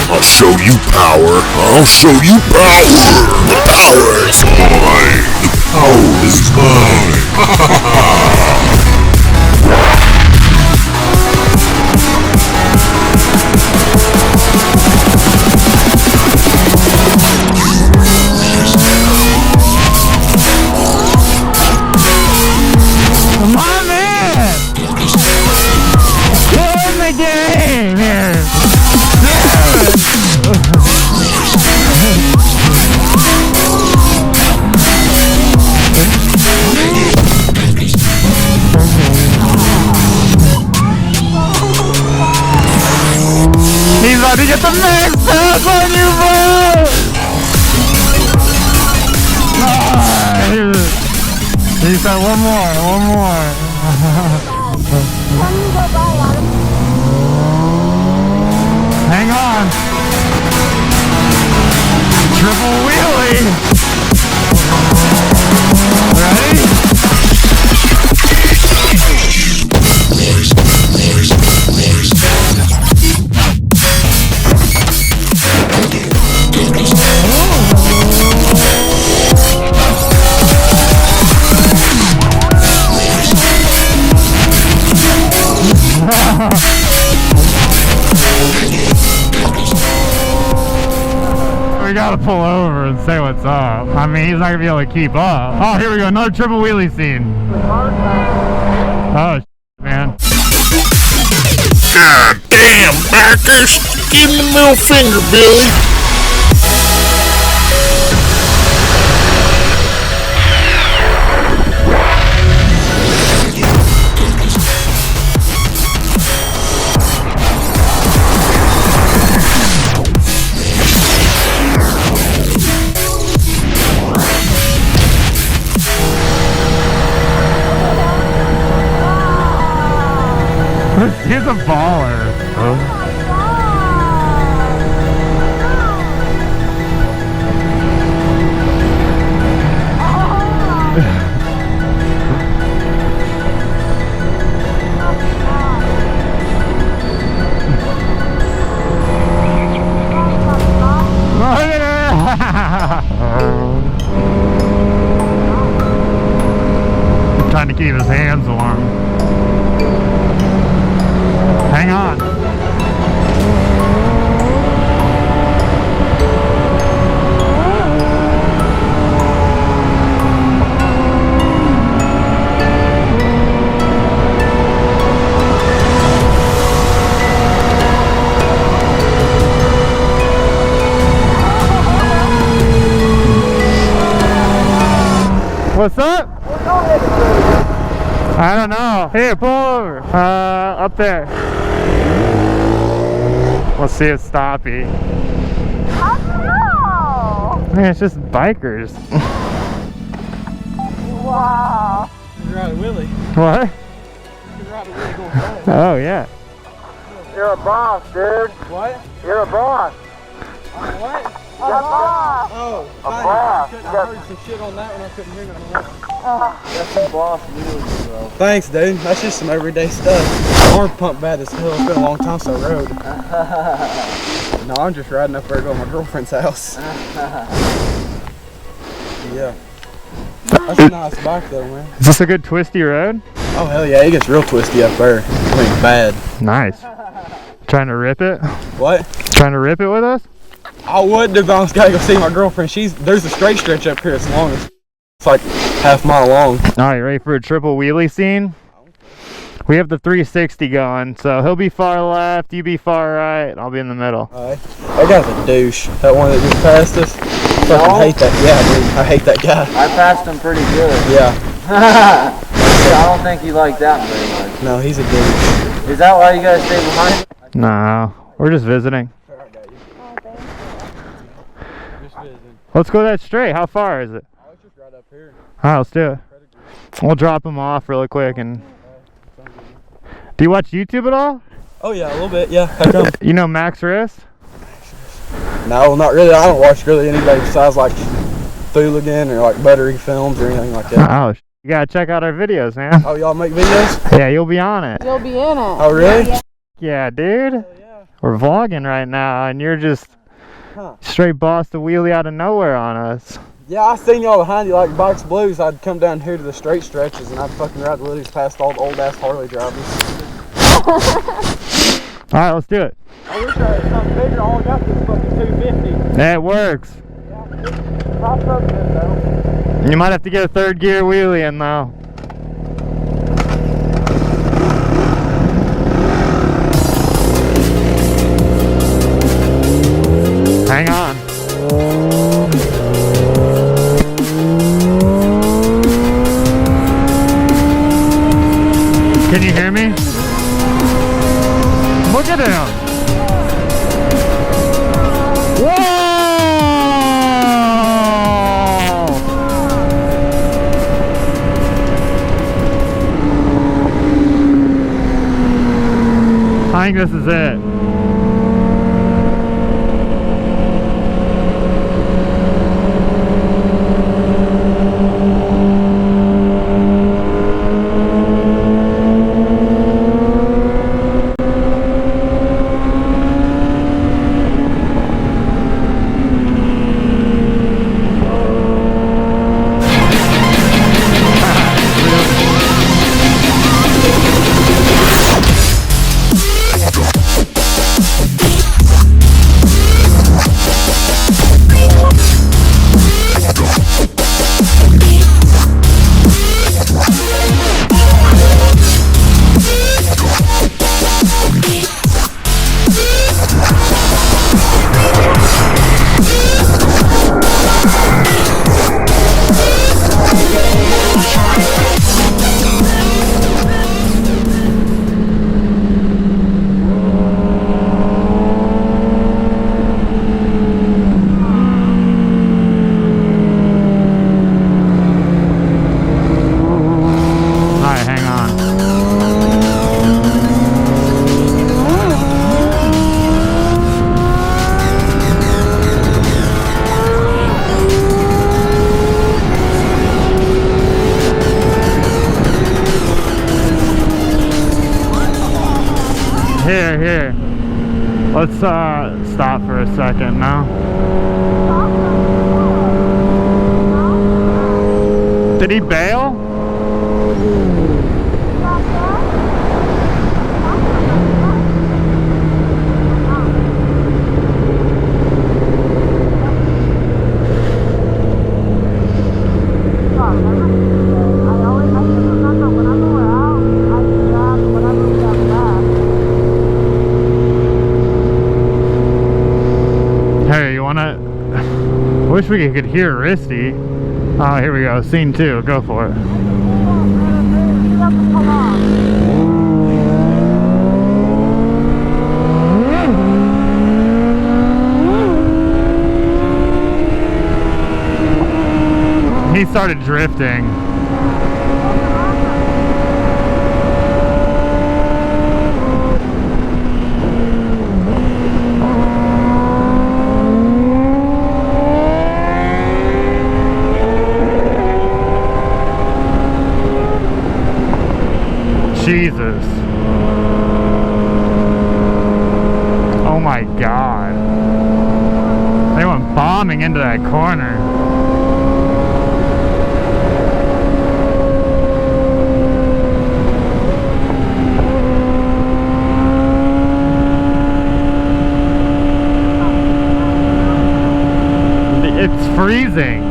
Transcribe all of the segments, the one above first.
I'll show you power. I'll show you power. The power is mine. The power is mine. Come on, man! Get in the game here! He's about to get the max pass on you, bro! He said one more. Hang on. Triple wheelie. Ready? We gotta pull over and say what's up. I mean, he's not gonna be able to keep up. Oh, here we go, another triple wheelie scene. Oh, man. God damn, backers. Give me the middle finger, Billy. He's a baller. He's trying to keep his hands warm. Hang on. What's up? I don't know. Here, pull over. Up there. We'll see it stoppy. Oh no! Man, it's just bikers. Wow. You can ride a wheelie. What? You can ride a wheelie going fast. Oh, yeah. You're a boss, dude. What? You're a boss. What? A boss. Oh, A boss. I heard some shit on that one. I couldn't hear nothing. That's some boss wheelies, bro. Thanks, dude. That's just some everyday stuff. Arm pump bad as hell. It's been a long time since I rode. No, I'm just riding up there going to my girlfriend's house. Yeah. That's a nice bike though, man. Is this a good twisty road? Oh, hell yeah. It gets real twisty up there. I mean, bad. Nice. Trying to rip it? What? Trying to rip it with us? I would do, but I was gotta go see my girlfriend. There's a straight stretch up here. It's long. It's like half mile long. All right, ready for a triple wheelie scene? We have the 360 going, so he'll be far left, you be far right, and I'll be in the middle. Alright. That guy's a douche. That one that just passed us. Fucking hate that. Yeah, dude. I hate that guy. I passed him pretty good. Yeah. I don't think you like that very much. No, he's a douche. Is that why you guys stay behind? No, we're just visiting. Let's go that straight. How far is it? Oh, it's just right up here. Alright, let's do it. We'll drop him off really quick. And do you watch YouTube at all? Oh yeah, a little bit. Yeah. How come? You know MAXWRIST? No, not really. I don't watch really anybody besides like Thooligan or like Buttery Films or anything like that. Oh, You gotta check out our videos, man. Oh, y'all make videos? Yeah, you'll be on it. You'll be in it. Oh, really? Yeah, dude. Yeah. We're vlogging right now, and you're just straight bossed a wheelie out of nowhere on us. Yeah, I seen y'all behind you like Bikes Blues. I'd come down here to the straight stretches and I'd fucking ride the wheelies past all the old ass Harley drivers. Alright, let's do it. I wish I had something bigger. All I got this fucking 250. That works. Yeah, it's not something though. You might have to get a third gear wheelie in though. Hang on. Can you hear me? Look at him. Whoa! I think this is it. Here. Let's stop for a second now. Did he bail? Hey, you wanna... Wish we could hear Risty. Oh, here we go. Scene 2. Go for it. He started drifting. Jesus. Oh my God. They went bombing into that corner. It's freezing.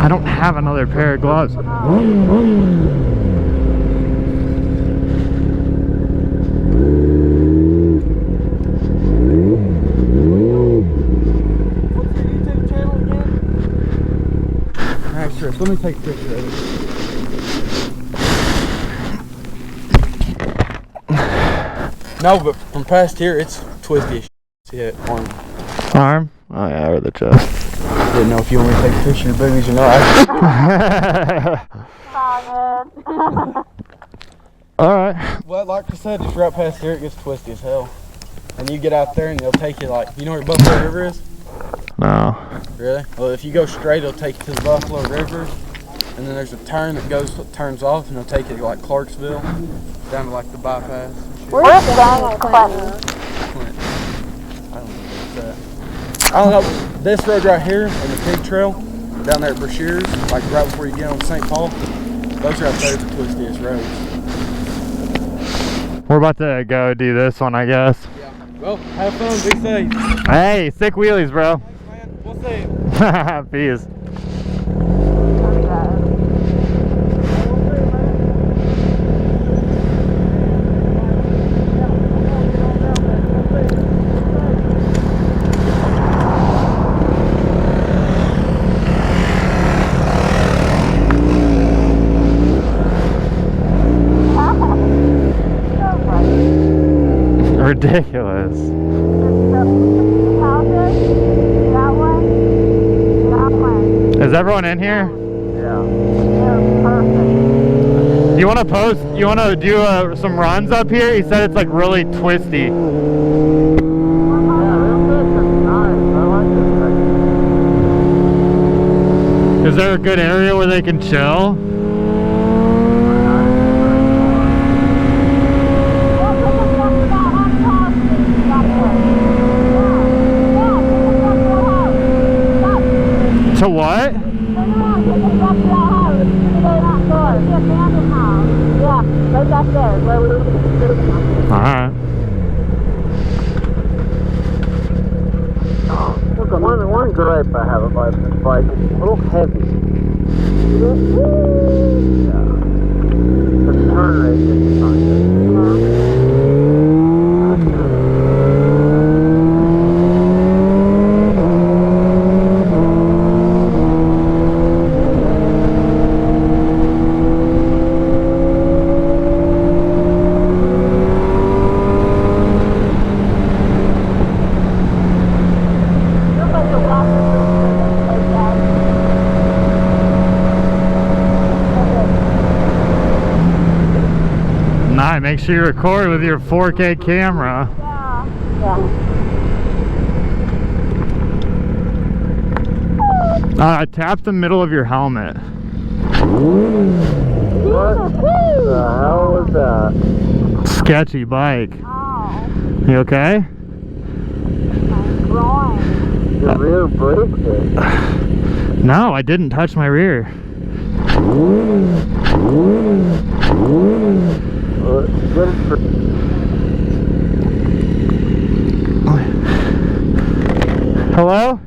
I don't have another pair of gloves. MAXWRIST, let me take a picture of it. No, but from past here, it's twisty as shit. See that arm? Arm? Oh yeah, or the chest. Didn't know if you want me to take a picture of your boobies or not. Alright. Well, like I said, just right past here, it gets twisty as hell. and you get out there and they'll take you like, you know where Buffalo River is? No. Really? Well, if you go straight, it'll take you to the Buffalo River, and then there's a turn that turns off, and it'll take you to like Clarksville, down to like the bypass. Where's Dang and Clinton? Clint. I don't know what's that. I don't know. This road right here and the Pig Trail down there at Brashears, like right before you get on St. Paul, those right there are the twistiest roads. We're about to go do this one, I guess. Yeah. Well, have fun. Be safe. Hey, sick wheelies, bro. Thanks, man. We'll see you. Peace. Ridiculous. Is everyone in here? Yeah. Perfect. You want to post? You want to do some runs up here? He said it's like really twisty. Is there a good area where they can chill? To what? Alright. Look, one gripe I have about this bike is a little heavy. Yeah. The turn rate is not good. Make sure you record with your 4K camera. Yeah. Tap the middle of your helmet. What the hell was that? Sketchy bike. Oh, You okay? my groin. Your rear brake did. No, I didn't touch my rear. Good for Hello?